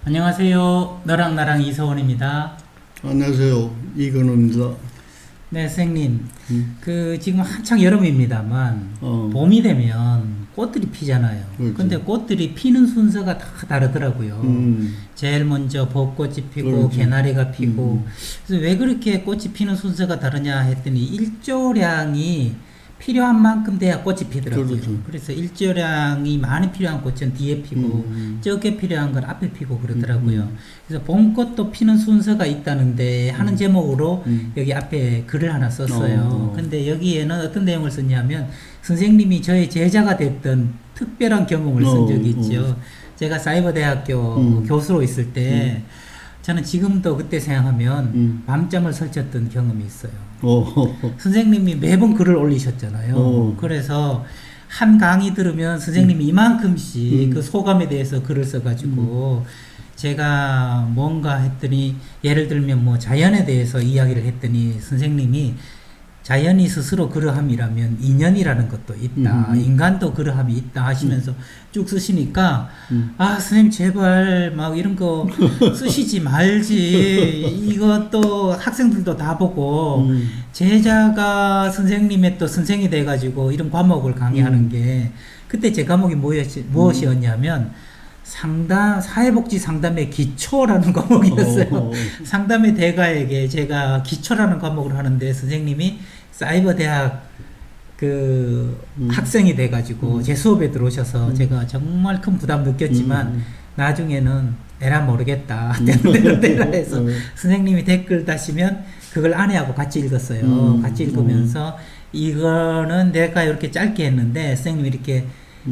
안녕하세요. 너랑 나랑 이서원입니다. 안녕하세요. 이건우입니다. 네, 선생님. 음. 지금 한창 여름입니다만, 봄이 되면 꽃들이 피잖아요. 그렇지. 근데 꽃들이 피는 순서가 다 다르더라고요. 제일 먼저 벚꽃이 피고, 그렇지. 개나리가 피고. 그래서 왜 그렇게 꽃이 피는 순서가 다르냐 했더니, 일조량이 필요한 만큼 돼야 꽃이 피더라고요. 그렇죠. 그래서 일조량이 많이 필요한 꽃은 뒤에 피고, 적게 필요한 건 앞에 피고 그러더라고요. 그래서 봄꽃도 피는 순서가 있다는데 하는 제목으로 여기 앞에 글을 하나 썼어요. 근데 여기에는 어떤 내용을 썼냐면 선생님이 저의 제자가 됐던 특별한 경험을 쓴 적이 있죠. 제가 사이버대학교 교수로 있을 때 저는 지금도 그때 생각하면 밤잠을 설쳤던 경험이 있어요. 선생님이 매번 글을 올리셨잖아요. 그래서 한 강의 들으면 선생님이 이만큼씩 그 소감에 대해서 글을 써가지고 제가 뭔가 했더니 예를 들면 뭐 자연에 대해서 이야기를 했더니 선생님이 자연이 스스로 그러함이라면 인연이라는 것도 있다. 인간도 그러함이 있다 하시면서 쭉 쓰시니까 아 선생님 제발 막 이런 거 쓰시지 말지. 이것도 학생들도 다 보고 제자가 선생님의 또 선생이 돼가지고 이런 과목을 강의하는 게 그때 제 과목이 무엇이었냐면 사회복지 상담의 기초라는 과목이었어요. 상담의 대가에게 제가 기초라는 과목을 하는데 선생님이 사이버 대학 학생이 돼가지고 제 수업에 들어오셔서 제가 정말 큰 부담 느꼈지만 나중에는 에라 모르겠다. 때라 해서 선생님이 댓글 다시면 그걸 아내하고 같이 읽었어요. 같이 읽으면서 이거는 내가 이렇게 짧게 했는데 선생님이 이렇게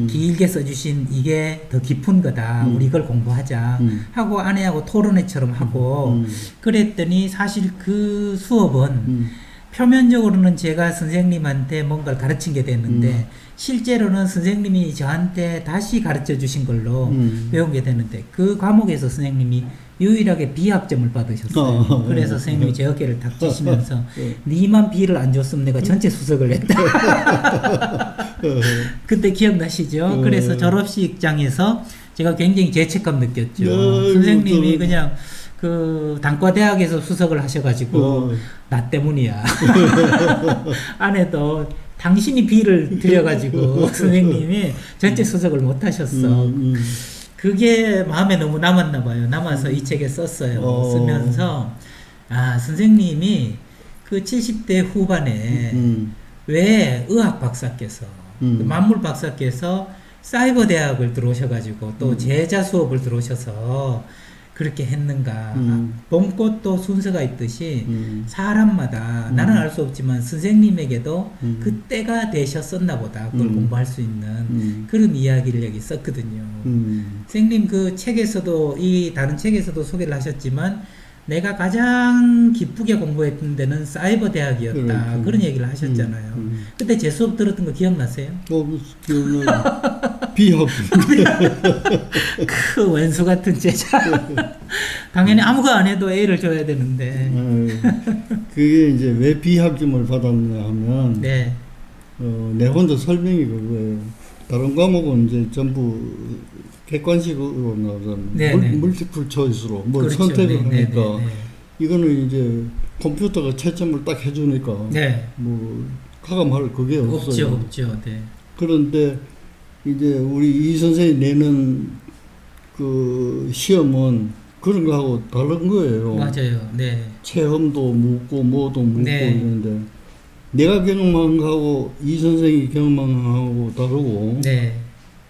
길게 써주신 이게 더 깊은 거다. 우리 이걸 공부하자. 하고 아내하고 토론회처럼 하고 그랬더니 사실 그 수업은 표면적으로는 제가 선생님한테 뭔가를 가르친 게 됐는데 실제로는 선생님이 저한테 다시 가르쳐 주신 걸로 배운 게 됐는데 그 과목에서 선생님이 유일하게 B학점을 받으셨어요. 그래서 선생님이 제 어깨를 탁 치시면서 니만 B를 안 줬으면 내가 전체 수석을 했다. 그때 기억나시죠? 그래서 졸업식장에서 제가 굉장히 죄책감 느꼈죠. 선생님이 그냥 단과대학에서 수석을 하셔가지고 나 때문이야. 아내도 당신이 B를 드려가지고 선생님이 전체 수석을 못 하셨어. 그게 마음에 너무 남았나 봐요. 남아서 이 책에 썼어요. 쓰면서 선생님이 그 70대 후반에 왜 의학 박사께서 만물 박사께서 사이버 대학을 들어오셔가지고 또 제자 수업을 들어오셔서 그렇게 했는가. 봄꽃도 순서가 있듯이 사람마다 나는 알 수 없지만 선생님에게도 그때가 되셨었나 보다. 그걸 공부할 수 있는 그런 이야기를 여기 썼거든요. 선생님 그 책에서도 다른 책에서도 소개를 하셨지만 내가 가장 기쁘게 공부했던 데는 사이버 대학이었다. 그런 얘기를 하셨잖아요. 그때 제 수업 들었던 거 기억나세요? 기억나. 비học. 그 원수 같은 제자. 당연히 아무거 안 해도 A를 줘야 되는데. 그게 이제 왜 비학점을 받았냐 하면 네. 내 혼자 설명이 그거예요. 다른 과목은 이제 전부 객관식으로 나오잖아요. 물티플 초이스로 그렇죠. 선택을 하니까 네. 이거는 이제 컴퓨터가 채점을 딱 해주니까 뭐 가감할 그게 없어요. 없죠. 네. 그런데 이제 우리 이 선생이 내는 그 시험은 그런 거하고 다른 거예요. 맞아요. 네. 체험도 묻고 뭐도 묻고 이런데 내가 경험한 거하고 이 선생이 경험한 거하고 다르고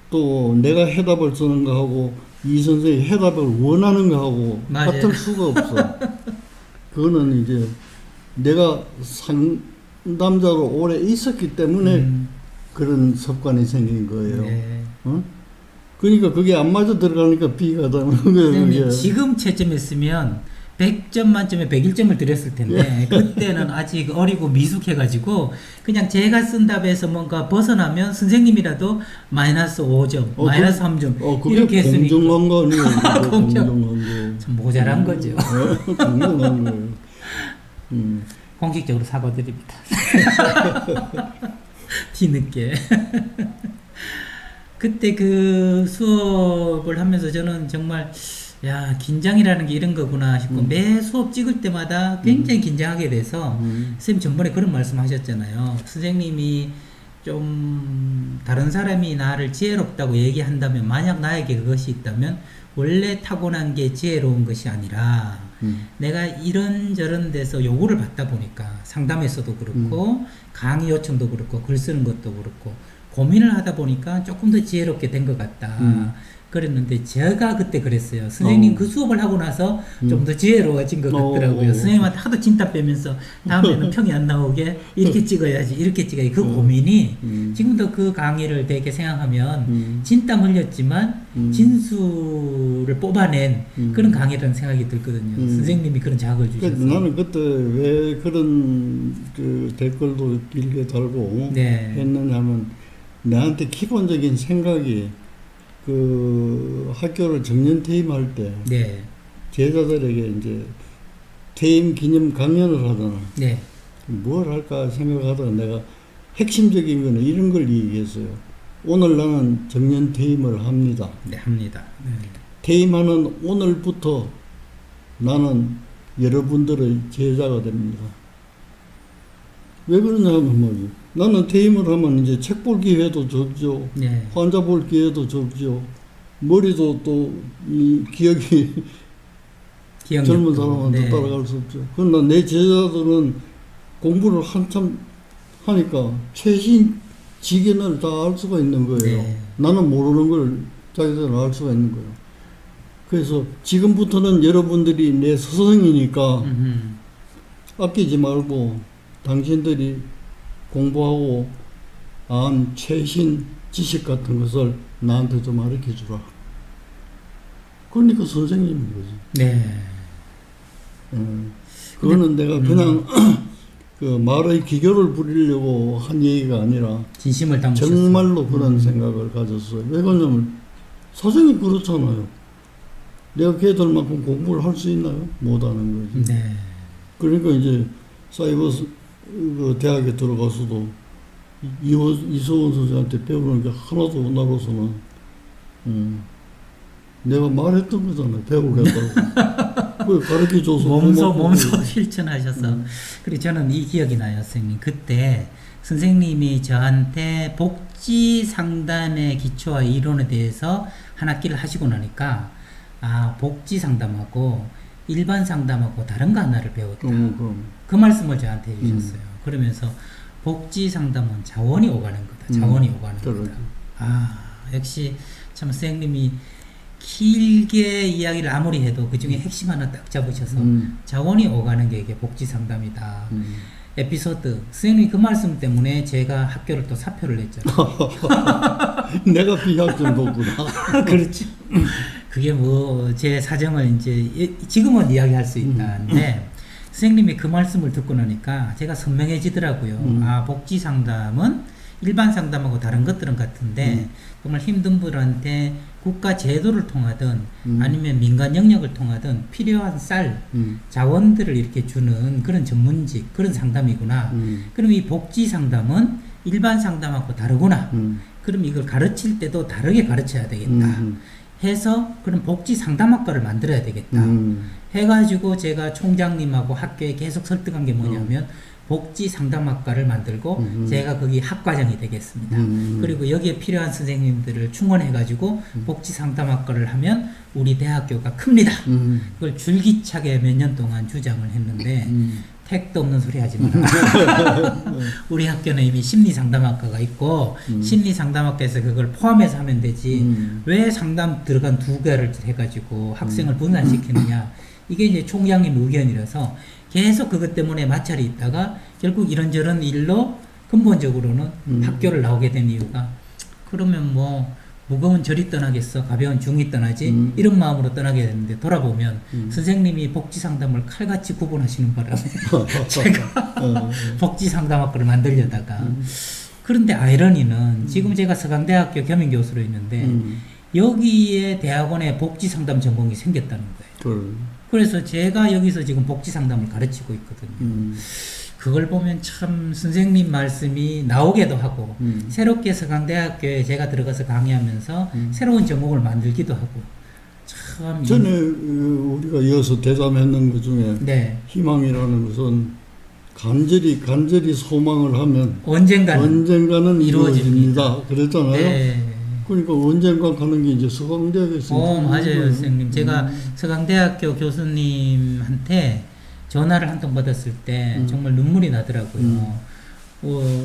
또 내가 해답을 쓰는 거하고 이 선생이 해답을 원하는 거하고 같을 수가 없어. 그거는 이제 내가 상담자로 오래 있었기 때문에 그런 습관이 생긴 거예요. 그러니까 그게 안 맞아 들어가니까 B가 되는 거예요. 지금 채점했으면 100점 만점에 101점을 드렸을 텐데 그때는 아직 어리고 미숙해가지고 그냥 제가 쓴 답에서 뭔가 벗어나면 선생님이라도 마이너스 5점, 마이너스 3점 그게 이렇게 했으니까 공정한 거 아니에요? 공정한 거. 참 모자란 거죠. 공정한 거예요. 공식적으로 사과드립니다. 뒤늦게. 그때 그 수업을 하면서 저는 정말 야, 긴장이라는 게 이런 거구나 싶고 매 수업 찍을 때마다 굉장히 긴장하게 돼서 선생님 전번에 그런 말씀 하셨잖아요. 선생님이 좀 다른 사람이 나를 지혜롭다고 얘기한다면 만약 나에게 그것이 있다면 원래 타고난 게 지혜로운 것이 아니라 내가 이런저런 데서 요구를 받다 보니까 상담에서도 그렇고 강의 요청도 그렇고 글 쓰는 것도 그렇고 고민을 하다 보니까 조금 더 지혜롭게 된 것 같다. 그랬는데 제가 그때 그랬어요. 선생님 그 수업을 하고 나서 좀 더 지혜로워진 것 같더라고요. 선생님한테 하도 진땀 빼면서 다음에는 평이 안 나오게 이렇게 찍어야지 이렇게 찍어야지 그 고민이 지금도 그 강의를 되게 생각하면 진땀 흘렸지만 진수를 뽑아낸 그런 강의라는 생각이 들거든요. 선생님이 그런 자극을 주셔서. 나는 그때 왜 그런 그 댓글도 길게 달고 네. 했느냐면 나한테 기본적인 생각이 그 학교를 정년 퇴임할 때 네. 제자들에게 이제 퇴임 기념 강연을 하잖아. 네. 뭘 할까 생각하다가 내가 핵심적인 거는 이런 걸 얘기했어요. 오늘 나는 정년 퇴임을 합니다. 네, 합니다. 네. 퇴임하는 오늘부터 나는 여러분들의 제자가 됩니다. 왜 그러냐면 말이야. 나는 퇴임을 하면 이제 책 볼 기회도 적죠. 네. 환자 볼 기회도 적죠. 머리도 또 이 기억이 젊은 사람한테 네. 따라갈 수 없죠. 그러나 내 제자들은 공부를 한참 하니까 최신 지견을 다 알 수가 있는 거예요. 네. 나는 모르는 걸 자기들은 알 수가 있는 거예요. 그래서 지금부터는 여러분들이 내 스승이니까 아끼지 말고 당신들이 공부하고 안 최신 지식 같은 것을 나한테 좀 가르쳐 주라. 그러니까 선생님인 거지. 네. 그거는 내가 그냥 그 말의 기교를 부리려고 한 얘기가 아니라 진심을 담으셨어요. 정말로 그런 생각을 가졌어요. 왜 그러냐면 사정이 그렇잖아요. 내가 걔들만큼 공부를 할 수 있나요? 못하는 거지. 네. 그러니까 이제 사이버 그 대학에 들어가서도 이소원 선생한테 배우는 게 하나도 나로서는 내가 말했던 거잖아요. 배우겠다고. 그걸 가르쳐줘서 몸소 실천하셔서. 그리고 저는 이 기억이 나요, 선생님. 그때 선생님이 저한테 복지 상담의 기초와 이론에 대해서 한 학기를 하시고 나니까 아, 복지 상담하고 일반 상담하고 다른 거 하나를 배웠다. 그 말씀을 저한테 해주셨어요. 그러면서 복지 상담은 자원이 오가는 거다. 자원이 오가는 거다. 아, 역시 참 선생님이 길게 이야기를 아무리 해도 그 중에 핵심 하나 딱 잡으셔서 자원이 오가는 게 이게 복지 상담이다. 에피소드. 선생님이 그 말씀 때문에 제가 학교를 또 사표를 냈잖아요. 내가 비학점도구나. 그렇지. 그게 뭐 제 사정을 이제 지금은 이야기할 수 있다는데 선생님이 그 말씀을 듣고 나니까 제가 선명해지더라고요. 아, 복지 상담은 일반 상담하고 다른 것들은 같은데 정말 힘든 분한테 국가 제도를 통하든 아니면 민간 영역을 통하든 필요한 자원들을 이렇게 주는 그런 전문직, 그런 상담이구나. 그럼 이 복지 상담은 일반 상담하고 다르구나. 그럼 이걸 가르칠 때도 다르게 가르쳐야 되겠다. 해서 그럼 복지 상담학과를 만들어야 되겠다. 해가지고 제가 총장님하고 학교에 계속 설득한 게 뭐냐면 복지 상담학과를 만들고 제가 거기 학과장이 되겠습니다. 그리고 여기에 필요한 선생님들을 충원해가지고 복지 상담학과를 하면 우리 대학교가 큽니다. 그걸 줄기차게 몇 년 동안 주장을 했는데 택도 없는 소리 하지 마라. 우리 학교는 이미 심리상담학과가 있고 심리상담학과에서 그걸 포함해서 하면 되지 왜 상담 들어간 두 개를 해가지고 학생을 분산시키느냐. 이게 이제 총장님 의견이라서 계속 그것 때문에 마찰이 있다가 결국 이런저런 일로 근본적으로는 학교를 나오게 된 이유가 그러면 뭐 무거운 절이 떠나겠어 가벼운 중이 떠나지 이런 마음으로 떠나게 됐는데 돌아보면 선생님이 복지상담을 칼같이 구분하시는 바람에 제가 복지상담학과를 만들려다가 그런데 아이러니는 지금 제가 서강대학교 겸임교수로 있는데 여기에 대학원에 복지상담 전공이 생겼다는 거예요. 그래서 제가 여기서 지금 복지상담을 가르치고 있거든요. 그걸 보면 참 선생님 말씀이 나오기도 하고 새롭게 서강대학교에 제가 들어가서 강의하면서 새로운 전공을 만들기도 하고 참 전에 우리가 이어서 대담했는 것 중에 네. 희망이라는 것은 간절히 소망을 하면 언젠가는 이루어집니다. 그랬잖아요. 네. 그러니까 언젠가 가는 게 이제 서강대학에서 맞아요, 선생님. 제가 서강대학교 교수님한테 전화를 한 통 받았을 때 정말 눈물이 나더라고요.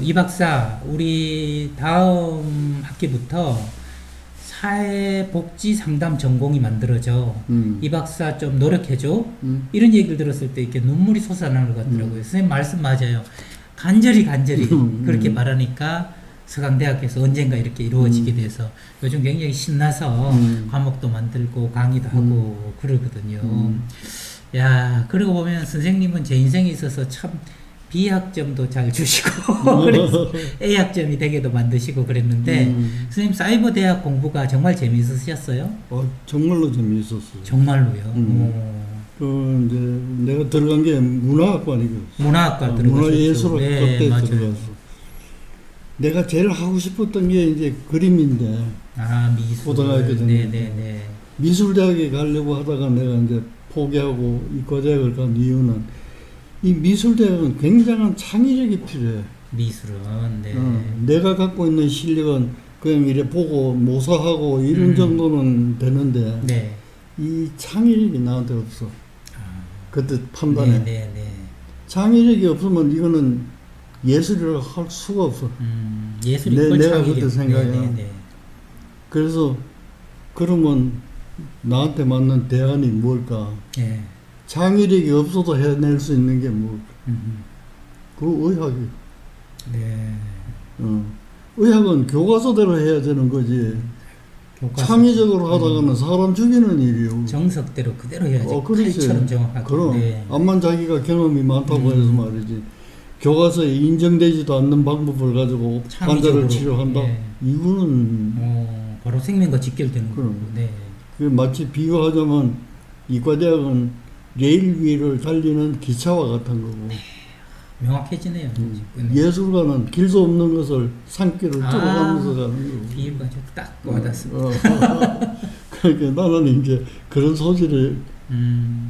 이 박사, 우리 다음 학기부터 사회복지 상담 전공이 만들어져. 이 박사 좀 노력해줘. 이런 얘기를 들었을 때 이렇게 눈물이 솟아나는 것 같더라고요. 선생님 말씀 맞아요. 간절히 그렇게 말하니까 서강대학에서 언젠가 이렇게 이루어지게 돼서 요즘 굉장히 신나서 과목도 만들고 강의도 하고 그러거든요. 야, 그러고 보면 선생님은 제 인생에 있어서 참 B학점도 잘 주시고 그래서 A학점이 되게도 만드시고 그랬는데 선생님 사이버 대학 공부가 정말 재미있으셨어요? 정말로 재미있었어요. 정말로요? 이제 내가 들어간 게 문화학과니까. 문화학과 들어갔었죠. 문화예술학과 때 들어갔어. 내가 제일 하고 싶었던 게 이제 그림인데. 미술. 고등학교 때. 네네네. 미술대학에 가려고 하다가 내가 이제 포기하고 이과대학을 간 이유는 이 미술대학은 굉장한 창의력이 필요해. 미술은, 네. 내가 갖고 있는 실력은 그냥 이래 보고 모사하고 이런 정도는 되는데 네. 이 창의력이 나한테 없어. 그때 판단해. 네네네. 창의력이 없으면 이거는 예술이라고 할 수가 없어. 예술이 내가 그때 생각해. 네네네. 그래서 그러면 나한테 맞는 대안이 뭘까? 네. 창의력이 없어도 해낼 수 있는 게 뭘까? 그 의학이. 네. 의학은 교과서대로 해야 되는 거지. 창의적으로 하다가는 사람 죽이는 일이요. 정석대로 그대로 해야지. 그렇지. 칼처럼 정확하게. 그럼 네. 암만 자기가 경험이 많다고 해서 말이지. 교과서에 인정되지도 않는 방법을 가지고 환자를 치료한다. 예. 이거는 바로 생명과 직결되는 거고. 네. 그 마치 비유하자면 이과대학은 레일 위를 달리는 기차와 같은 거고. 네. 명확해지네요. 예술가는 길도 없는 것을 산길을 뚫어가면서 가는 거고. 비유가 좀 딱 와닿습니다. 그러니까 나는 이제 그런 소질이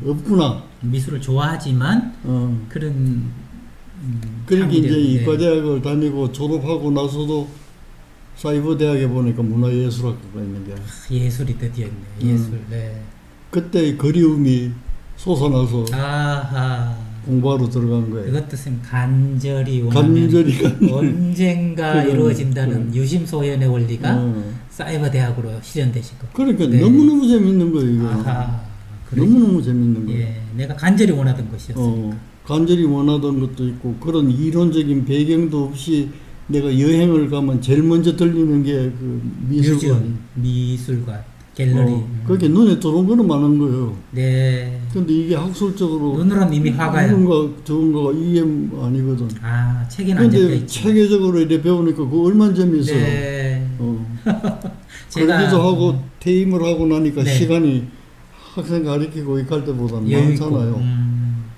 없구나. 미술을 좋아하지만 그런 그러니까 이제 이과대학을 다니고 졸업하고 나서도 사이버 대학에 보니까 문화예술학과가 있는 게 예술이 드디어 있네. 예술. 네. 그때 그리움이 솟아나서 공부하러 들어간 거예요. 그것도 쌤 간절히 원하면 언젠가 그래, 이루어진다는 유심소연의 원리가 사이버 대학으로 실현되실 거. 그러니까 너무너무 재밌는 거예요. 이거. 너무너무 재밌는 거예요. 예, 내가 간절히 원하던 것이었으니까. 간절히 원하던 것도 있고 그런 이론적인 배경도 없이 내가 여행을 가면 제일 먼저 들리는 게 그 미술관, 갤러리. 그게 눈에 들어온 거는 많은 거예요. 네. 근데 이게 학술적으로 눈으로는 이미 화가야. 좋은 거가 이해 아니거든. 책에는 안 적혀 있지. 체계적으로 이렇게 배우니까 그거 얼마나 재미있어요. 네. 그러기도 하고 퇴임을 하고 나니까 시간이 학생 가르치고 이할 때보다 많잖아요.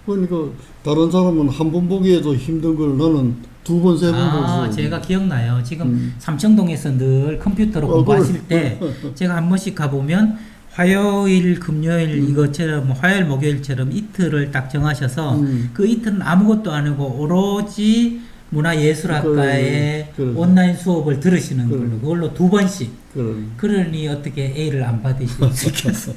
그러니까 다른 사람은 한 번 보기에도 힘든 걸 나는 두 번, 세 번 보고. 제가 기억나요. 지금 삼청동에서 늘 컴퓨터로 공부하실 때 제가 한 번씩 가보면 화요일, 금요일 이것처럼 화요일, 목요일처럼 이틀을 딱 정하셔서 그 이틀은 아무것도 안 하고 오로지 문화예술학과의 온라인 수업을 들으시는 걸로 그걸로 두 번씩. 그러니 어떻게 A를 안 받으실 수 있겠어요.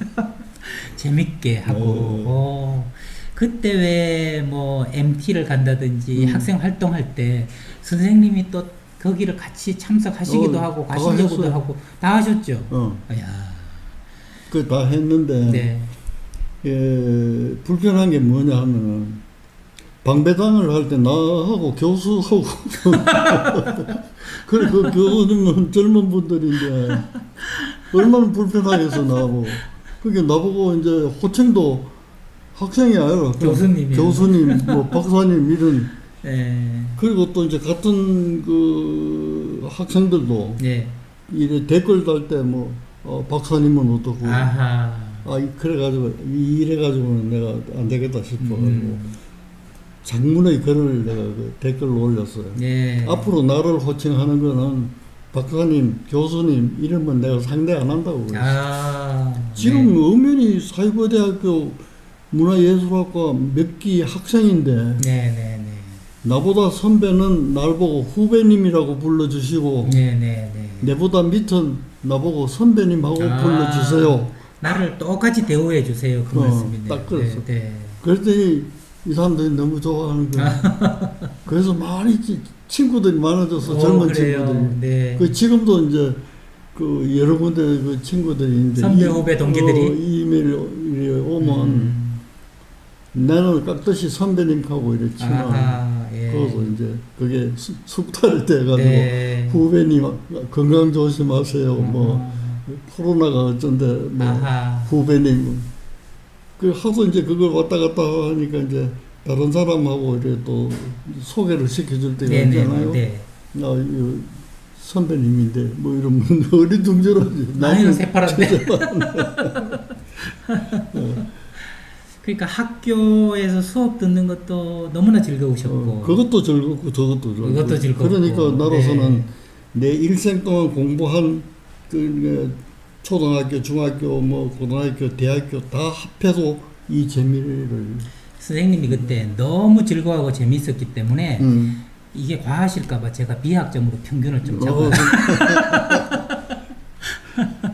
재밌게 하고. 그때 왜 뭐 MT를 간다든지 학생 활동할 때 선생님이 또 거기를 같이 참석하시기도 하고 가시려고도 하고 다 하셨죠. 그 다 했는데 불편한 게 뭐냐 하면은 방배당을 할 때 나하고 교수하고 그 교수님은 젊은 분들인데 얼마나 불편하겠어 나하고. 그게 나보고 이제 호칭도 학생이 아니라 교수님, 뭐 박사님 이런. 그리고 또 이제 같은 그 학생들도 이래 댓글 달 때 뭐 박사님은 어떻고. 그래가지고 이래가지고는 내가 안 되겠다 싶어가지고. 장문의 글을 내가 그 댓글로 올렸어요. 네. 앞으로 나를 호칭하는 거는 박사님, 교수님 이러면 내가 상대 안 한다고 그랬어요. 아, 지금 네. 엄연히 사이버대학교 문화예술학과 몇 기 학생인데 네, 네, 네. 나보다 선배는 날 보고 후배님이라고 불러주시고 네, 네, 네. 내보다 밑은 나보고 선배님하고 아, 불러주세요. 나를 똑같이 대우해 주세요. 그 말씀이네요. 딱 그랬어. 네, 네. 그랬더니 이 사람들이 너무 좋아하는 거야. 그래서 많이 친구들이 많아져서 젊은 그래요. 친구들이. 네. 그 지금도 이제 그 여러 군데 그 친구들이 이제 선배 후배 동기들이 이메일이 오면 나는 깍듯이 선배님하고 이렇게 친한. 아하, 예. 그래서 이제 그게 숙달이 돼가지고 네. 후배님 건강 조심하세요. 뭐 코로나가 어쩐데 뭐 아하. 후배님 그 하도 이제 그걸 왔다 갔다 하니까 이제 다른 사람하고 이렇게 또 소개를 시켜줄 때가 네, 네, 있잖아요. 네. 나 이거 선배님인데 뭐 이러면 어리둥절하지. 나이는 새파란데. 그러니까 학교에서 수업 듣는 것도 너무나 즐거우셨고. 그것도 즐겁고 저것도 즐겁고. 그것도 즐겁고. 그러니까 나로서는 네. 내 일생 동안 공부한 그 초등학교, 중학교, 뭐 고등학교, 대학교 다 합해도 이 재미를 선생님이 그때 너무 즐거워하고 재미있었기 때문에 이게 과하실까봐 제가 비학점으로 평균을 좀 잡아요.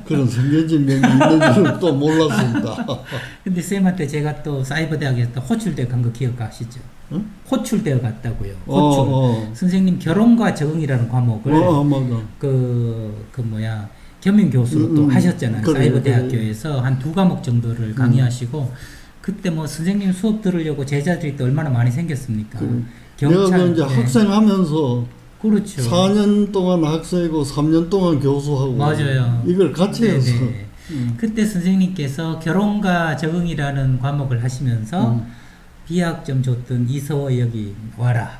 그런 성견진 명이 있는 줄은 또 몰랐습니다. 근데 쌤한테 제가 또 사이버대학에서 또 호출되어 간 거 기억하시죠? 응? 호출되어 갔다고요. 호출. 선생님 결혼과 적응이라는 과목을 맞아. 겸임 교수로 또 하셨잖아요. 그래, 사이버대학교에서 한 2과목 정도를 강의하시고 그때 뭐 선생님 수업 들으려고 제자들이 또 얼마나 많이 생겼습니까? 내가 그 이제 학생 하면서 그렇죠. 4년 동안 학생이고 3년 동안 교수하고 맞아요. 이걸 같이 해서 그때 선생님께서 결혼과 적응이라는 과목을 하시면서 비학점 줬던 이서워 여기 와라.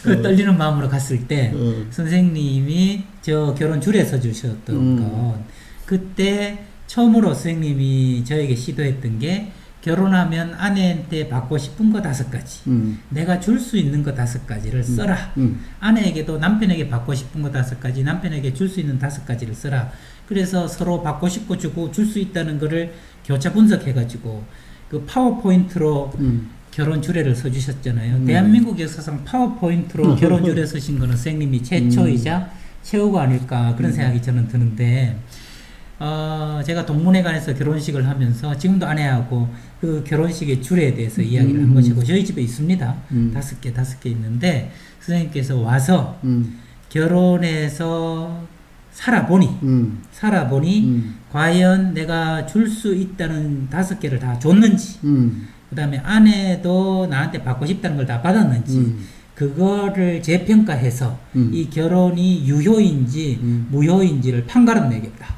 그 떨리는 마음으로 갔을 때 선생님이 저 결혼 줄에 서주셨던 건 그때 처음으로 선생님이 저에게 시도했던 게 결혼하면 아내한테 받고 싶은 거 5가지 내가 줄 수 있는 거 5가지를 써라. 아내에게도 남편에게 받고 싶은 거 5가지 남편에게 줄 수 있는 5가지를 써라. 그래서 서로 받고 싶고 주고 줄 수 있다는 거를 교차 분석해가지고 그 파워포인트로 결혼 주례를 써주셨잖아요. 대한민국 역사상 파워포인트로 결혼 주례 쓰신 거는 선생님이 최초이자 최후가 아닐까 그런 생각이 저는 드는데 제가 동문회관에서 결혼식을 하면서 지금도 아내하고 그 결혼식의 주례에 대해서 이야기를 한 것이고 저희 집에 있습니다. 5개 있는데 선생님께서 와서 결혼해서 살아보니 과연 내가 줄 수 있다는 5개를 다 줬는지 그 다음에 아내도 나한테 받고 싶다는 걸 다 받았는지 그거를 재평가해서 이 결혼이 유효인지 무효인지를 판가름 내겠다.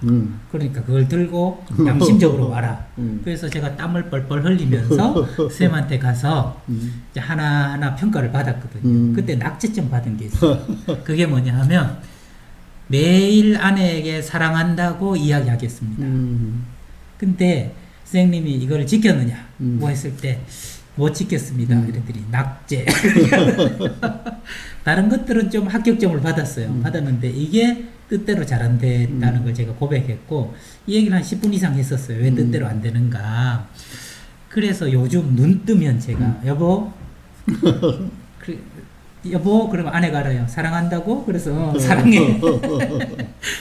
그러니까 그걸 들고 양심적으로 와라. 그래서 제가 땀을 뻘뻘 흘리면서 쌤한테 가서 이제 하나하나 평가를 받았거든요. 그때 낙제점 받은 게 있어요. 그게 뭐냐 하면 매일 아내에게 사랑한다고 이야기하겠습니다. 근데 선생님이 이걸 지켰느냐 뭐 했을 때 못 지켰습니다. 이랬더니 낙제. 다른 것들은 좀 합격점을 받았어요. 받았는데 이게 뜻대로 잘 안 됐다는 걸 제가 고백했고 이 얘기를 한 10분 이상 했었어요. 왜 뜻대로 안 되는가. 그래서 요즘 눈 뜨면 제가 여보 그러면 아내가 알아요. 사랑한다고? 그래서 사랑해.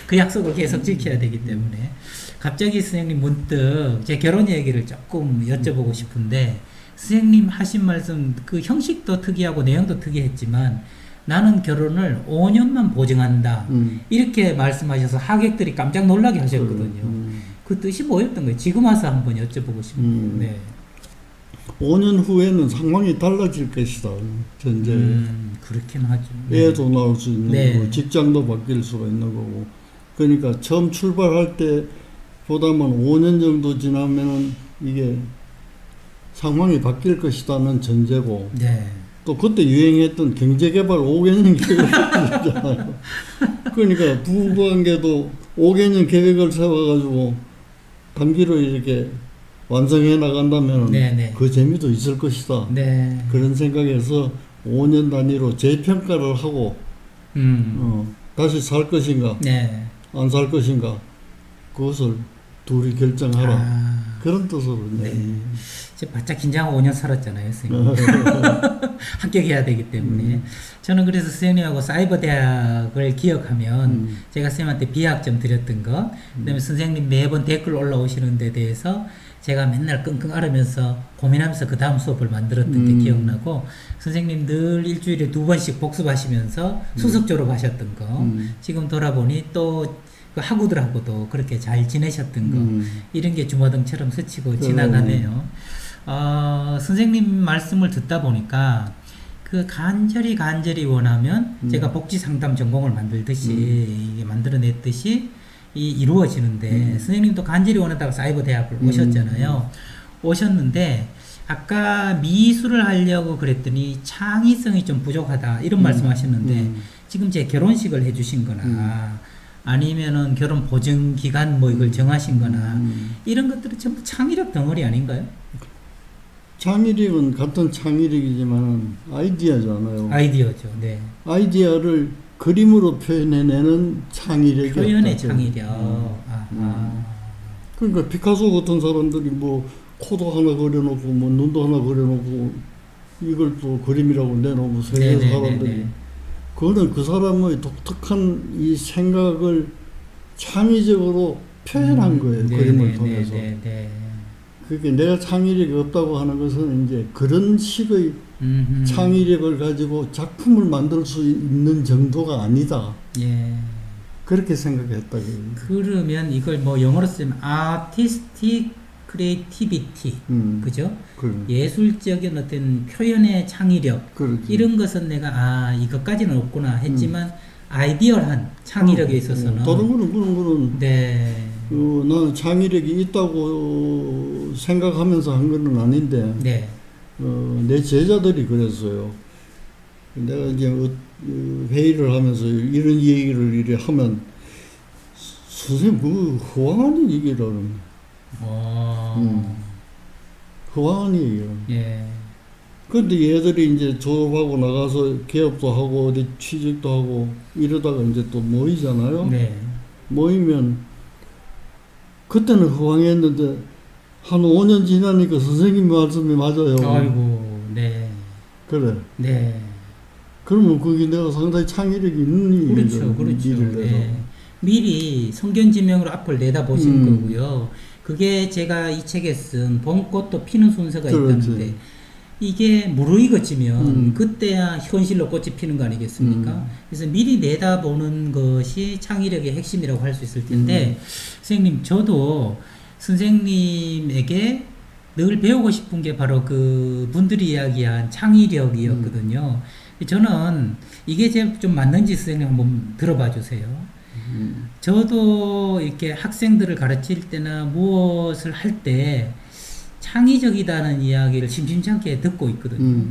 그 약속을 계속 지켜야 되기 때문에 갑자기 선생님 문득 제 결혼 얘기를 조금 여쭤보고 싶은데 선생님 하신 말씀 그 형식도 특이하고 내용도 특이했지만 나는 결혼을 5년만 보증한다. 이렇게 말씀하셔서 하객들이 깜짝 놀라게 하셨거든요. 그 뜻이 뭐였던 거예요? 지금 와서 한번 여쭤보고 싶네요. 네. 5년 후에는 상황이 달라질 것이다. 전제. 그렇긴 하죠. 애도 나올 수 있는 거고 직장도 바뀔 수가 있는 거고. 그러니까 처음 출발할 때보다는 5년 정도 지나면은 이게 상황이 바뀔 것이다는 전제고. 또 그때 유행했던 경제개발 5개년 계획이잖아요. 그러니까 부부관계도 5개년 계획을 세워가지고 단기로 이렇게 완성해 나간다면 네네. 그 재미도 있을 것이다. 네. 그런 생각에서 5년 단위로 재평가를 하고 다시 살 것인가 네. 안 살 것인가 그것을 둘이 결정하라. 아, 그런 뜻으로. 네. 제가 바짝 긴장하고 5년 살았잖아요, 선생님. 합격해야 되기 때문에. 저는 그래서 선생님하고 사이버 대학을 기억하면 제가 선생님한테 비학점 드렸던 것, 그다음에 선생님 매번 댓글 올라오시는 데 대해서 제가 맨날 끙끙 앓으면서 고민하면서 그 다음 수업을 만들었던 게 기억나고, 선생님 늘 일주일에 2번씩 복습하시면서 수석 졸업하셨던 거, 지금 돌아보니 또 그 학우들하고도 그렇게 잘 지내셨던 거, 이런 게 주마등처럼 스치고 지나가네요. 선생님 말씀을 듣다 보니까 그 간절히 원하면 제가 복지 상담 전공을 만들듯이 이게 만들어냈듯이 이루어지는데, 선생님도 간절히 원하다가 사이버 대학을 오셨잖아요. 오셨는데 아까 미술을 하려고 그랬더니 창의성이 좀 부족하다 이런 말씀하셨는데, 지금 제 결혼식을 해주신 거나 아니면은 결혼 보증 기간 뭐 이걸 정하신 거나 이런 것들은 전부 창의력 덩어리 아닌가요? 창의력은 같은 창의력이지만 아이디어잖아요. 아이디어죠. 네. 아이디어를 그림으로 표현해내는 창의력이 표현의 없다. 창의력. 그러니까 피카소 같은 사람들이 뭐 코도 하나 그려놓고 뭐 눈도 하나 그려놓고 이걸 또 그림이라고 내놓고 세계 사람들이, 그거는 그 사람의 독특한 이 생각을 창의적으로 표현한 거예요. 그림을 통해서. 그게 내가 창의력이 없다고 하는 것은 이제 그런 식의 창의력을 가지고 작품을 만들 수 있는 정도가 아니다. 예. 그렇게 생각했다. 그러면 이걸 뭐 영어로 쓰면 artistic creativity, 그죠? 예술적인 어떤 표현의 창의력, 그렇지. 이런 것은 내가 이것까지는 없구나 했지만 아이디얼한 창의력에 있어서는 다른 거는 네. 나는 창의력이 있다고 생각하면서 한 건 아닌데, 네. 내 제자들이 그랬어요. 내가 이제 회의를 하면서 이런 얘기를 이래 하면, 선생님 그 허황한 얘기라는, 허황한 얘기야. 예. 근데 얘들이 이제 졸업하고 나가서 개업도 하고 어디 취직도 하고 이러다가 이제 또 모이잖아요. 네. 모이면 그때는 허황했는데 한 5년 지나니까 선생님 말씀이 맞아요. 아이고, 네. 그래. 네. 그러면 그게 내가 상당히 창의력이 있는 일이죠. 그렇죠. 네. 미리 성견지명으로 앞을 내다보신 거고요. 그게 제가 이 책에 쓴 봄꽃도 피는 순서가 있다는데, 이게 무르익어지면 그때야 현실로 꽃이 피는 거 아니겠습니까? 그래서 미리 내다보는 것이 창의력의 핵심이라고 할 수 있을 텐데, 선생님, 저도 선생님에게 늘 배우고 싶은 게 바로 그 분들이 이야기한 창의력이었거든요. 저는 이게 좀 맞는지 선생님 한번 들어봐 주세요. 저도 이렇게 학생들을 가르칠 때나 무엇을 할 때 창의적이다는 이야기를 심심찮게 듣고 있거든요.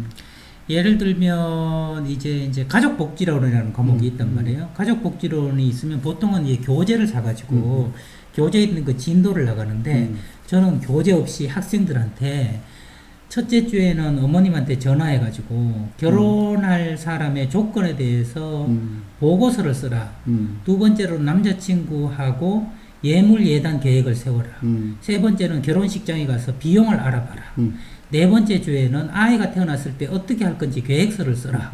예를 들면 이제 가족복지론이라는 과목이 있단 말이에요. 가족복지론이 있으면 보통은 이 교재를 사가지고 교재에 있는 그 진도를 나가는데, 저는 교재 없이 학생들한테 첫째 주에는 어머님한테 전화해가지고 결혼할 사람의 조건에 대해서 보고서를 쓰라. 두 번째로 남자친구하고 예물 예단 계획을 세워라. 세 번째는 결혼식장에 가서 비용을 알아봐라. 네 번째 주에는 아이가 태어났을 때 어떻게 할 건지 계획서를 써라.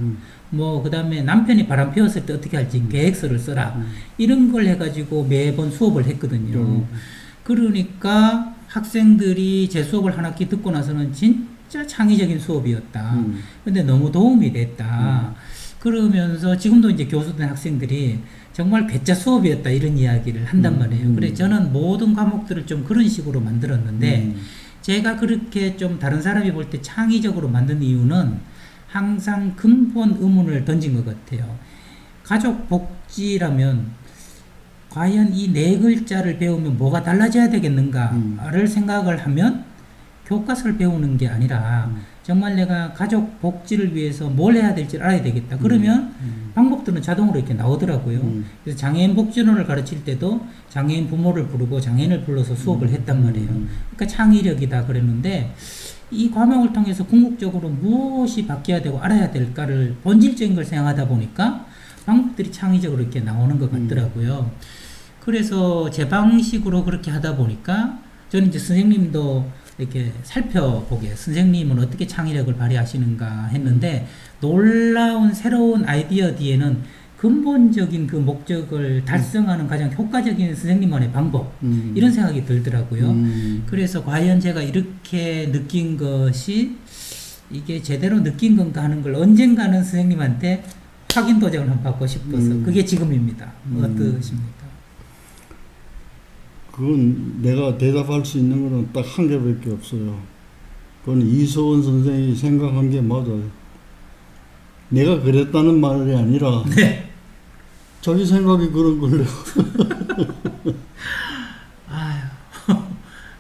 뭐 그다음에 남편이 바람 피웠을 때 어떻게 할지 계획서를 써라. 이런 걸 해가지고 매번 수업을 했거든요. 그러니까 학생들이 제 수업을 한 학기 듣고 나서는 진짜 창의적인 수업이었다. 근데 너무 도움이 됐다. 그러면서 지금도 이제 교수된 학생들이 정말 괴짜 수업이었다 이런 이야기를 한단 말이에요. 그래서 저는 모든 과목들을 좀 그런 식으로 만들었는데, 제가 그렇게 좀 다른 사람이 볼 때 창의적으로 만든 이유는 항상 근본 의문을 던진 것 같아요. 가족 복지라면 과연 이 네 글자를 배우면 뭐가 달라져야 되겠는가를 생각을 하면 교과서를 배우는 게 아니라 정말 내가 가족 복지를 위해서 뭘 해야 될지 알아야 되겠다. 그러면 방법들은 자동으로 이렇게 나오더라고요. 그래서 장애인 복지론을 가르칠 때도 장애인 부모를 부르고 장애인을 불러서 수업을 했단 말이에요. 그러니까 창의력이다 그랬는데 이 과목을 통해서 궁극적으로 무엇이 바뀌어야 되고 알아야 될까를 본질적인 걸 생각하다 보니까 방법들이 창의적으로 이렇게 나오는 것 같더라고요. 그래서 제 방식으로 그렇게 하다 보니까 저는 이제 선생님도 이렇게 살펴보게 선생님은 어떻게 창의력을 발휘하시는가 했는데 놀라운 새로운 아이디어 뒤에는 근본적인 그 목적을 달성하는 가장 효과적인 선생님만의 방법 이런 생각이 들더라고요. 그래서 과연 제가 이렇게 느낀 것이 이게 제대로 느낀 건가 하는 걸 언젠가는 선생님한테 확인 도장을 한번 받고 싶어서 그게 지금입니다. 어떠십니까? 그건 내가 대답할 수 있는 거는 딱 한 개밖에 없어요. 그건 이소원 선생이 생각한 게 맞아요. 내가 그랬다는 말이 아니라 네. 자기 생각이 그런 걸로 아유,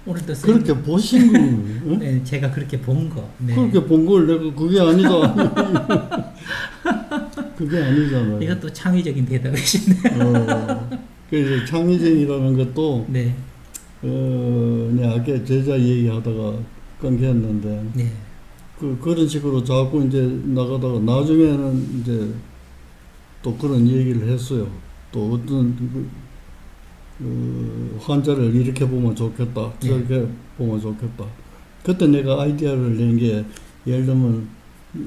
오늘도 그렇게 보신 거예요. 네, 제가 그렇게 본 거. 네. 그렇게 본 걸 내가 그게 아니다. 그게 아니잖아요. 이것도 창의적인 대답이시네요. 그래서 창의적이라는 것도 네. 내 아까 제자 얘기하다가 끊겼는데 네. 그런 식으로 자꾸 이제 나가다가 나중에는 이제 또 그런 얘기를 했어요. 또 어떤 환자를 이렇게 보면 좋겠다, 저렇게 보면 좋겠다. 그때 내가 아이디어를 낸 게 예를 들면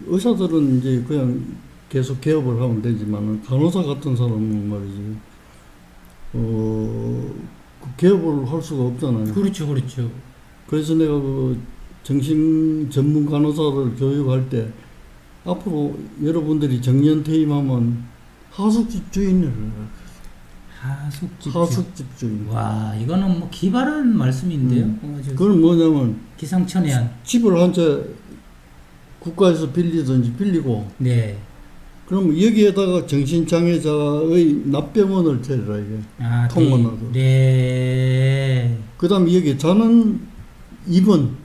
의사들은 이제 그냥 계속 개업을 하면 되지만 간호사 같은 사람은 말이지 개업을 할 수가 없잖아요. 그렇죠, 그렇죠. 그래서 내가 그 정신 전문 간호사를 교육할 때 앞으로 여러분들이 정년퇴임하면 하숙집 주인을 하숙집 주인. 와, 이거는 뭐 기발한 말씀인데요. 그건 뭐냐면 기상천외한 집을 한 채 국가에서 빌리든지 빌리고. 네. 그럼 여기에다가 정신장애자의 납병원을 차리라 이게. 통원하고. 네. 그다음 여기 자는 입원.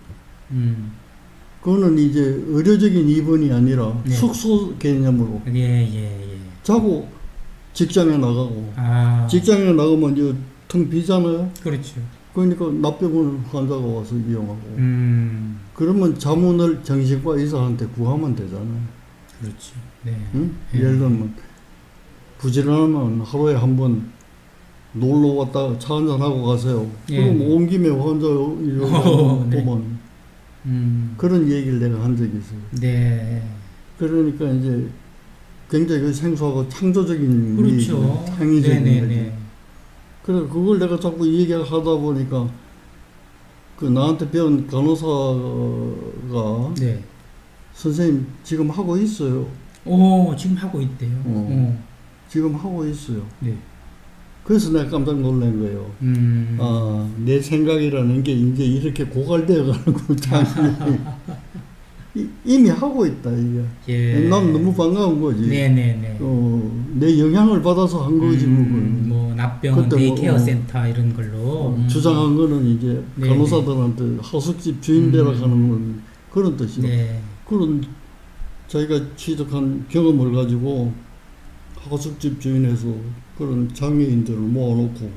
그거는 이제 의료적인 입원이 아니라 네. 숙소 개념으로. 예. 자고 직장에 나가고. 직장에 나가면 이제 텅 비잖아요. 그렇죠. 그러니까 납병원 환자가 와서 이용하고. 그러면 자문을 정신과 의사한테 구하면 되잖아요. 그렇죠. 네. 응? 예를 들면 부지런하면 하루에 한 번 놀러 왔다 차 한잔 하고 가세요. 그럼 온 김에 환자 보면 그런 얘기를 내가 한 적이 있어요. 네. 그러니까 이제 굉장히 생소하고 창조적인 그렇죠. 창의적인 거지. 그래 그걸 내가 자꾸 얘기하다 보니까 그 나한테 배운 간호사가 네. 선생님 지금 하고 있어요. 지금 하고 있대요. 지금 하고 있어요. 네. 그래서 내가 깜짝 놀란 거예요. 내 생각이라는 게 이제 이렇게 고갈되어 가는구나. 이미 하고 있다, 이게. 예. 난 너무 반가운 거지. 네네네. 내 영향을 받아서 한 거지, 뭐, 납병원, 데이케어 센터 이런 걸로. 주장한 거는 이제 네네. 간호사들한테 하숙집 주인되라 하는 건 그런 뜻이요. 네. 그런 자기가 취득한 경험을 가지고 하숙집 주인에서 그런 장애인들을 모아놓고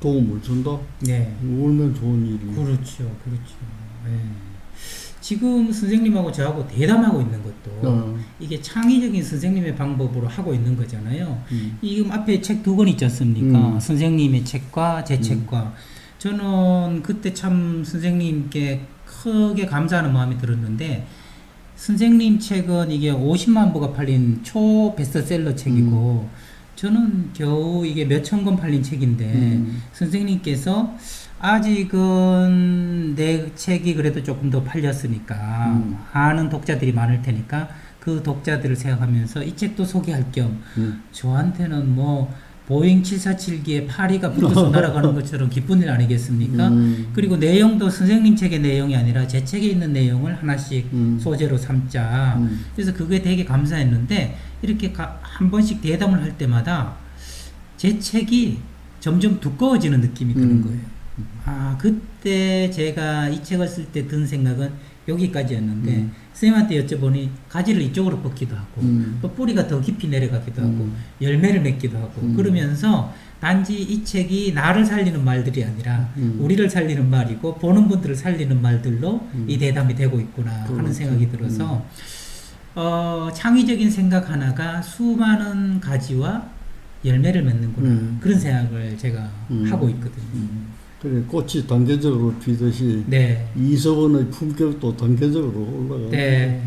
도움을 준다? 네. 얼마나 좋은 일이에요. 그렇죠. 네. 지금 선생님하고 저하고 대담하고 있는 것도 이게 창의적인 선생님의 방법으로 하고 있는 거잖아요. 지금 앞에 책 2권 있지 않습니까? 선생님의 책과 제 책과. 저는 그때 참 선생님께 크게 감사하는 마음이 들었는데 선생님 책은 이게 50만 부가 팔린 초 베스트셀러 책이고 저는 겨우 이게 몇천 권 팔린 책인데 선생님께서 아직은 내 책이 그래도 조금 더 팔렸으니까 아는 독자들이 많을 테니까 그 독자들을 생각하면서 이 책도 소개할 겸 저한테는 뭐 보잉 747기에 파리가 붙어서 날아가는 것처럼 기쁜 일 아니겠습니까? 그리고 내용도 선생님 책의 내용이 아니라 제 책에 있는 내용을 하나씩 소재로 삼자. 그래서 그게 되게 감사했는데 이렇게 한 번씩 대담을 할 때마다 제 책이 점점 두꺼워지는 느낌이 드는 거예요. 그때 제가 이 책을 쓸 때 든 생각은 여기까지였는데 선생님한테 여쭤보니 가지를 이쪽으로 뻗기도 하고 또 뿌리가 더 깊이 내려가기도 하고 열매를 맺기도 하고 그러면서 단지 이 책이 나를 살리는 말들이 아니라 우리를 살리는 말이고 보는 분들을 살리는 말들로 이 대담이 되고 있구나 하는 생각이 들어서 창의적인 생각 하나가 수많은 가지와 열매를 맺는구나 그런 생각을 제가 하고 있거든요. 그래 꽃이 단계적으로 피듯이 네. 이서원의 품격도 단계적으로 올라가고 네.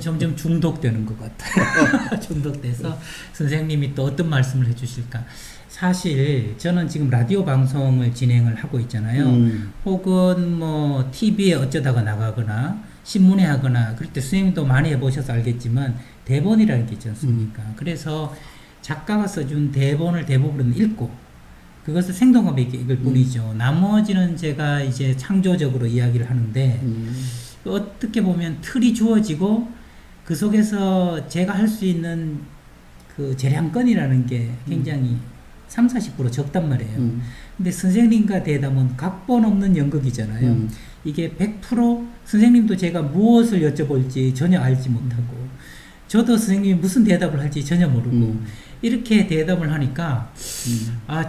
점점 중독되는 것 같아요. 중독돼서 선생님이 또 어떤 말씀을 해주실까. 사실 저는 지금 라디오 방송을 진행을 하고 있잖아요. 혹은 뭐 TV에 어쩌다가 나가거나 신문에 하거나 그럴 때 선생님도 많이 해보셔서 알겠지만 대본이라는 게 있지 않습니까? 그래서 작가가 써준 대본을 대부분 읽고 그것을 생동감 있게 읽을 뿐이죠. 나머지는 제가 이제 창조적으로 이야기를 하는데 어떻게 보면 틀이 주어지고 그 속에서 제가 할 수 있는 그 재량권이라는 게 굉장히 30-40% 적단 말이에요. 근데 선생님과 대담은 각본 없는 연극이잖아요. 이게 100% 선생님도 제가 무엇을 여쭤볼지 전혀 알지 못하고 저도 선생님이 무슨 대답을 할지 전혀 모르고 이렇게 대답을 하니까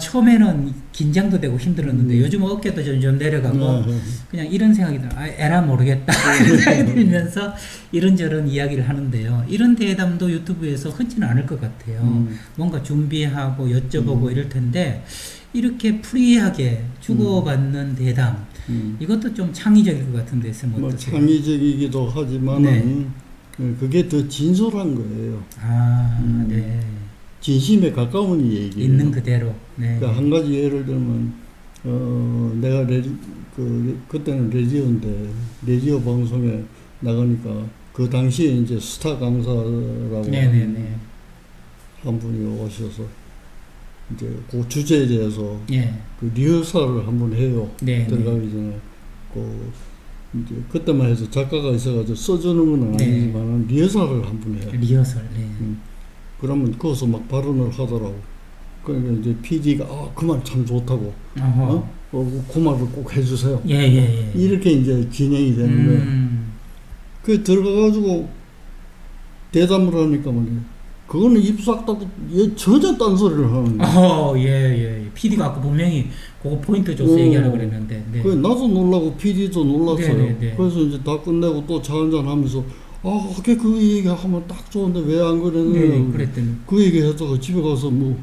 처음에는 긴장도 되고 힘들었는데 요즘은 어깨도 좀 내려가고 그냥 이런 생각이 들어요. 에라 모르겠다 이런 생각이 들면서 이런저런 이야기를 하는데요. 이런 대담도 유튜브에서 흔치는 않을 것 같아요. 뭔가 준비하고 여쭤보고 이럴 텐데 이렇게 프리하게 주고받는 대담 이것도 좀 창의적일 것 같은데 뭐 창의적이기도 하지만은 그게 더 진솔한 거예요. 네. 진심에 가까운 얘기예요. 있는 그대로. 네. 그러니까 한 가지 예를 들면 내가 그때는 라디오인데 라디오 방송에 나가니까 그 당시에 이제 스타 강사라고 한 분이 오셔서 이제 그 주제에 대해서 그 리허설을 한번 해요. 들어가기 전에 이제 그때만 해서 작가가 있어가지고 써주는 건 아니지만 리허설을 한번 해요. 리허설. 그러면 거기서 막 발언을 하더라고. 그러니까 이제 PD가 그 말 참 좋다고. 그 말을 꼭 해주세요. 이렇게 이제 진행이 되는 거예요. 그 들어가가지고 대담을 하니까 말이에요. 그거는 입 싹 닫고 전혀 딴소리를 하는 거예요. PD가 아까 분명히 그거 포인트 줘서 얘기하려고 그랬는데. 그 나도 놀라고 PD도 놀랐어요. 그래서 이제 다 끝내고 또 차 한잔 하면서 그 얘기 하면 딱 좋은데 왜 안 그랬느냐. 그랬더니. 그 얘기 했다가 집에 가서 뭐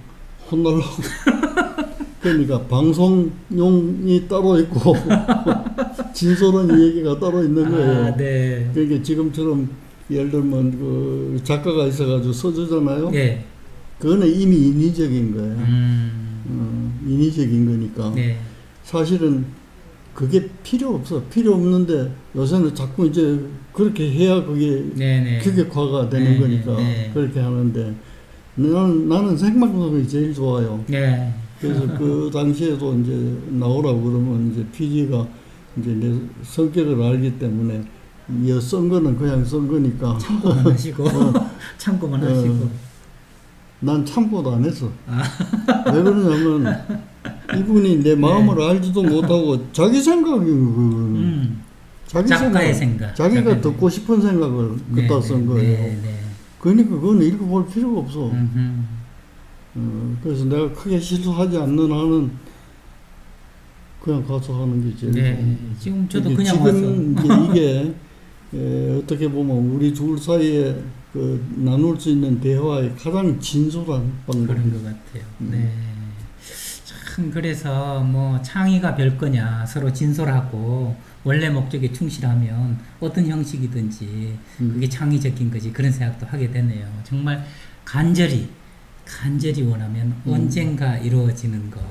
혼날라고. 그러니까 방송용이 따로 있고 진솔한 얘기가 따로 있는 거예요. 그러니까 지금처럼 예를 들면 그 작가가 있어가지고 써주잖아요. 그거는 이미 인위적인 거예요. 인위적인 거니까. 사실은 그게 필요 없어. 필요 없는데 요새는 자꾸 이제 그렇게 해야 그게 규격화가 되는 거니까 그렇게 하는데 나는 생방송이 제일 좋아요. 그래서 그 당시에도 이제 나오라고 그러면 이제 PD가 이제 내 성격을 알기 때문에 쓴 거는 그냥 쓴 거니까 참고만 하시고 참고만 하시고 난 참고도 안 했어. 왜 그러냐면 이분이 내 마음을 알지도 못하고 자기 생각이 작가의 생각 자기가 듣고 싶은 생각을 갖다 쓴 거예요. 그러니까 그건 읽어볼 필요가 없어. 그래서 내가 크게 실수하지 않는 한은 그냥 가서 하는 게 제일 좋아. 지금 저도 그냥 지금 와서 이게 어떻게 보면 우리 둘 사이에 그 나눌 수 있는 대화의 가장 진솔한 방법. 그런 것 같아요. 참 그래서 뭐 창의가 별거냐 서로 진솔하고 원래 목적에 충실하면 어떤 형식이든지 그게 창의적인 거지 그런 생각도 하게 되네요. 정말 간절히 원하면 언젠가 이루어지는 것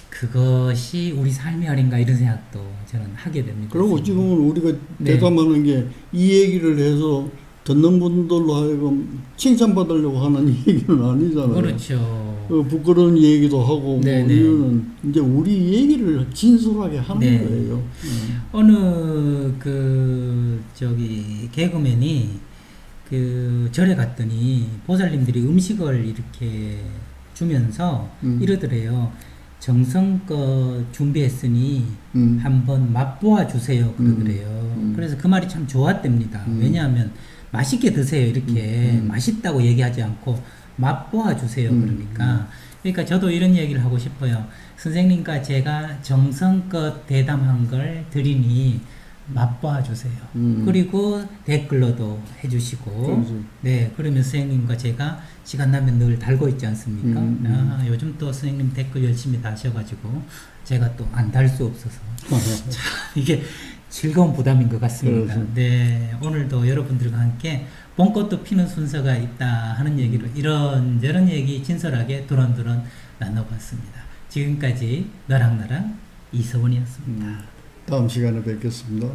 그것이 우리 삶이 아닌가 이런 생각도 저는 하게 됩니다. 그리고 지금은 우리가 대담하는 게 이 얘기를 해서 듣는 분들로 하여금 칭찬받으려고 하는 얘기는 아니잖아요. 그렇죠. 부끄러운 얘기도 하고 뭐 이거는 이제 우리 얘기를 진솔하게 하는 거예요. 어느 개그맨이 절에 갔더니 보살님들이 음식을 이렇게 주면서 이러더래요. 정성껏 준비했으니 한번 맛보아 주세요 그러더래요. 그래서 그 말이 참 좋았답니다. 왜냐하면 맛있게 드세요 이렇게 맛있다고 얘기하지 않고 맛보아 주세요 그러니까 저도 이런 얘기를 하고 싶어요. 선생님과 제가 정성껏 대담한 걸 드리니 맛보아 주세요. 그리고 댓글로도 해주시고 그렇지. 네 그러면 선생님과 제가 시간 나면 늘 달고 있지 않습니까? 아, 요즘 또 선생님 댓글 열심히 다셔가지고 제가 또 안 달 수 없어서 참 이게 즐거운 부담인 것 같습니다. 그렇지. 네 오늘도 여러분들과 함께 봄꽃도 피는 순서가 있다 하는 얘기로 이런저런 얘기 진솔하게 도런도런 나눠봤습니다. 지금까지 너랑 나랑 이서원이었습니다. 다음 시간에 뵙겠습니다.